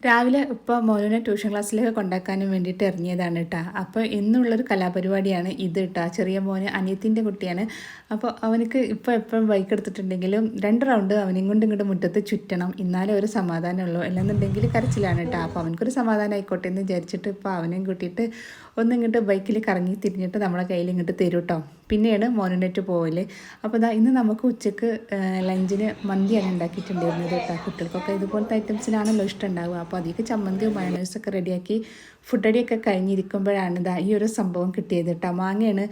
രാവിലെ ഇപ്പോൾ മോനുവിനെ ട്യൂഷൻ ക്ലാസ്സിലേക്ക് കൊണ്ടാക്കാനും വേണ്ടിയിട്ട് ഇറങ്ങിയതാണ് കേട്ടോ. അപ്പോൾ ഇന്നുള്ളൊരു കലാപരിപാടിയാണ് ഇത് കേട്ടോ. ചെറിയ മോന് അനിയത്തിൻ്റെ കുട്ടിയാണ്. അപ്പോൾ അവനക്ക് ഇപ്പോൾ എപ്പോഴും ബൈക്ക് എടുത്തിട്ടുണ്ടെങ്കിലും 2 റൗണ്ട് അവനെയും കൊണ്ട് ഇങ്ങോട്ട് മുറ്റത്ത് ചുറ്റണം, എന്നാലേ ഒരു സമാധാനമുള്ളൂ. അല്ലെന്നുണ്ടെങ്കിൽ കരച്ചിലാണ് കേട്ടോ. അപ്പോൾ അവനക്കൊരു സമാധാനം ആയിക്കോട്ടെ എന്ന് വിചാരിച്ചിട്ട് ഇപ്പോൾ അവനെയും കൂട്ടിയിട്ട് ഒന്നിങ്ങോട്ട് ബൈക്കിൽ കറങ്ങി തിരിഞ്ഞിട്ട് നമ്മളെ കയ്യിൽ ഇങ്ങോട്ട് തരും കേട്ടോ. പിന്നെയാണ് മോനുനേറ്റ് പോവല്. അപ്പോൾ ഇന്ന് നമുക്ക് ഉച്ചക്ക് ലഞ്ചിന് മന്തിയാണ് ഉണ്ടാക്കിയിട്ടുണ്ടായിരുന്നത് കേട്ടോ. കുട്ടികൾക്കൊക്കെ ഇതുപോലത്തെ ഐറ്റംസിനാണല്ലോ ഇഷ്ടം ഉണ്ടാവുക. അപ്പോൾ അതിലേക്ക് ചമ്മന്തിയും മയണൈസൊക്കെ റെഡിയാക്കി ഫുഡ് റെഡിയൊക്കെ കഴിഞ്ഞിരിക്കുമ്പോഴാണ് ഈ ഒരു സംഭവം കിട്ടിയത് കേട്ടോ. മാങ്ങയാണ്,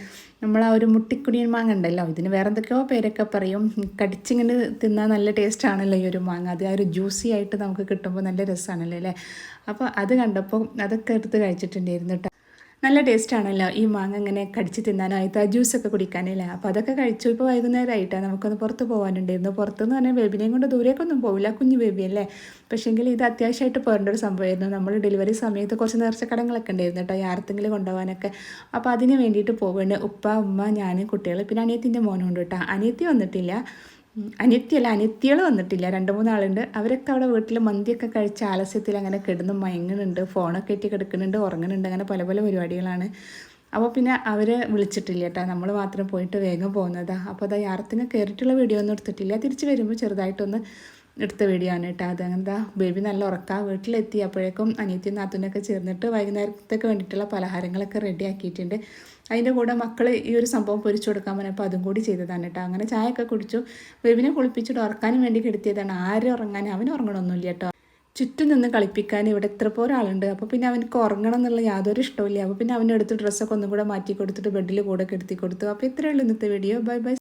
നമ്മൾ ആ ഒരു മുട്ടിക്കുടിയൻ മാങ്ങ ഉണ്ടല്ലോ, ഇതിന് വേറെ എന്തൊക്കെയോ പേരൊക്കെ പറയും. കടിച്ചിങ്ങനെ തിന്നാൽ നല്ല ടേസ്റ്റ് ആണല്ലോ ഈ ഒരു മാങ്ങ. അത് ആ ഒരു ജ്യൂസി ആയിട്ട് നമുക്ക് കിട്ടുമ്പോൾ നല്ല രസമാണല്ലോ അല്ലേ. അപ്പോൾ അത് കണ്ടപ്പോൾ അതൊക്കെ എടുത്ത് കഴിച്ചിട്ടുണ്ടായിരുന്നു കേട്ടോ. നല്ല ടേസ്റ്റ് ആണല്ലോ ഈ മാങ്ങ ഇങ്ങനെ കടിച്ച് തിന്നാനായിട്ട്, ആ ജ്യൂസൊക്കെ കുടിക്കാനല്ലേ. അപ്പോൾ അതൊക്കെ കഴിച്ചു. ഇപ്പോൾ വൈകുന്നേരമായിട്ടാണ് നമുക്കൊന്ന് പുറത്ത് പോകാനുണ്ടായിരുന്നു. പുറത്തുനിന്ന് പറഞ്ഞാൽ ബേബിനെയും കൊണ്ട് ദൂരേക്കൊന്നും പോവില്ല, കുഞ്ഞു ബേബിയല്ലേ. പക്ഷേങ്കിൽ ഇത് അത്യാവശ്യമായിട്ട് പോകേണ്ട ഒരു സംഭവമായിരുന്നു. നമ്മൾ ഡെലിവറി സമയത്ത് കുറച്ച് നേർച്ചക്കടങ്ങളൊക്കെ ഉണ്ടായിരുന്നു കേട്ടോ, ആർക്കെങ്കിലും കൊണ്ടുപോകാനൊക്കെ. അപ്പോൾ അതിന് വേണ്ടിയിട്ട് പോവുകയാണ് ഉപ്പ, ഉമ്മ, ഞാൻ, കുട്ടികൾ, പിന്നെ അനിയത്തിൻ്റെ മോനുണ്ട് കേട്ടോ. അനിയത്തി വന്നിട്ടില്ല, അനിയത്തികൾ വന്നിട്ടില്ല, 2-3 ആളുണ്ട്. അവരൊക്കെ അവിടെ വീട്ടിൽ മന്തിയൊക്കെ കഴിച്ച ആലസ്യത്തിൽ അങ്ങനെ കിടന്ന് മയങ്ങുന്നുണ്ട്, ഫോണൊക്കെ ഇട്ട് കിടക്കുന്നുണ്ട്, ഉറങ്ങുന്നുണ്ട്, അങ്ങനെ പല പല പരിപാടികളാണ്. അപ്പോൾ പിന്നെ അവരെ വിളിച്ചിട്ടില്ല കേട്ടോ, നമ്മൾ മാത്രം പോയിട്ട് വേഗം പോകുന്നതാണ്. അപ്പോൾ യാത്രത്തിന് കയറിയിട്ടുള്ള വീഡിയോ ഒന്നും എടുത്തിട്ടില്ല. തിരിച്ച് വരുമ്പോൾ ചെറുതായിട്ടൊന്ന് എടുത്ത വീഡിയോ ആണ് കേട്ടോ. അതങ്ങനെന്താ ബേബി നല്ല ഉറക്കാം. വീട്ടിലെത്തി അപ്പോഴേക്കും അനിയത്തിയും നാത്തൂനൊക്കെ ചേർന്നിട്ട് വൈകുന്നേരത്തേക്ക് വേണ്ടിയിട്ടുള്ള പലഹാരങ്ങളൊക്കെ റെഡി ആക്കിയിട്ടുണ്ട്. അതിൻ്റെ കൂടെ മക്കൾ ഈ ഒരു സംഭവം പൊരിച്ചു കൊടുക്കാൻ പറഞ്ഞപ്പോൾ അതും കൂടി ചെയ്തതാണ് കേട്ടോ. അങ്ങനെ ചായയൊക്കെ കുടിച്ചു. ബേബിനെ കുളിപ്പിച്ചിട്ട് ഉറക്കാനും വേണ്ടി കെടുത്തിയതാണ്. ആരും ഉറങ്ങാൻ, അവന് ഉറങ്ങണമൊന്നുമില്ല കേട്ടോ. ചുറ്റും നിന്ന് കളിപ്പിക്കാൻ ഇവിടെ എത്ര പോരാളുണ്ട്. അപ്പോൾ പിന്നെ അവനക്ക് ഉറങ്ങണം എന്നുള്ള യാതൊരു ഇഷ്ടമില്ല. അപ്പോൾ പിന്നെ അവനെടുത്ത് ഡ്രസ്സൊക്കെ ഒന്നും കൂടെ മാറ്റി കൊടുത്തിട്ട് ബെഡിൽ കൂടെ കെടുത്തി കൊടുത്തു. അപ്പോൾ ഇത്രയേ ഉള്ളൂ ഇന്നത്തെ വീഡിയോ. Bye bye.